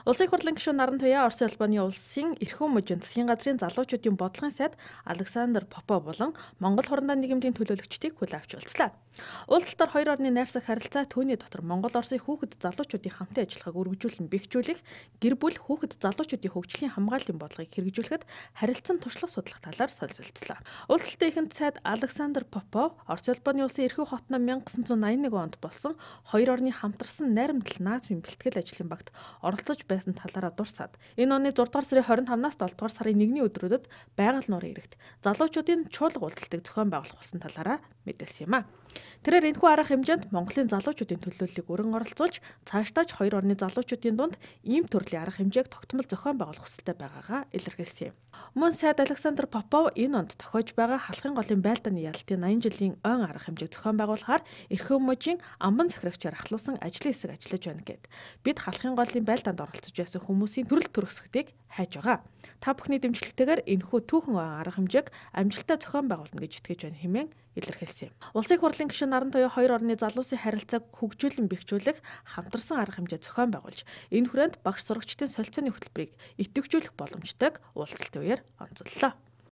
Улсын их хурлын гишүүн Наран Туяа Орос улбаны улсын эрхэм мужийн засгийн газрын залуучуудын бодлогын сайд Александр Попов болон Монгол хурандаа нийгэмийн төлөөлөгчдийг хүлээн авч уулзлаа. Уулзалтаар хоёр орны найрсаг харилцаа түүний дотор Монгол-Оросын хүүхэд залуучуудын хамтын ажиллагааг үргэлжлүүлэн бэхжүүлэх, гэр бүл хүүхэд залуучуудын хөгжлийн хамгааллын бодлогыг хэрэгжүүлэхэд харилцан туршлага судлах талаар солилцлоо. Уулзалтын эхэнд сайд Александр Попов Орос улбаны улсын эрхэм хотно 1981 онд болсон хоёр орны хамтарсан найрамдал наадмын бэлтгэл ажлын багт оролцож байсан талаараа дурсаад энэ оны 6 дугаар сарын 25-наас 7 дугаар сарын 1-ний өдрүүдэд байгаль нуурын эрэгт залуучуудын чуулга уулзалтыг зохион байгуулах болсон талаараа мэдээлсэн юм а. Тэрээр энэхүү арга хэмжээнд Монголын залуучуудын төлөөллийг өргөн оролцуулж цаашдаач хоёр орны залуучуудын дунд ийм төрлийн арга хэмжээг тогтмол зохион байгуулах хүсэлтэй байгаагаа илэрхийлсэн юм. Мөн сайд Александр Попов энэ онд тохиож байгаа халахын голын байлдааны ялалтын 80 жилийн ойн арга хэмжээг зохион байгуулахаар эрхэм мужийн амбан захирагчаар ахлуулсан ажлын хэсэг ажиллаж байна гэд. Бид халахын голын байлдаанд оролцож байсан хүмүүсийн төрөл төрөсгтийг хайж байгаа. Та бүхний дэмжлэгтэйгээр энэхүү түүхэн ойн арга хэмжээг амжилттай зохион байгуулна гэж итгэж байна хэмээн илэрхийлсэн юм. Улсын их хурлын гишүүн Наран Туяа хоёр орны залуусын харилцааг хөгжүүлэн бэхжүүлэх хамтарсан арга хэмжээ зохион байгуулж, энэ хүрээнд багш сурагчдын солилцооны хөтөлбөрийг идэвхжүүлэх боломжтойг уулзалтын үеэр онцоллоо.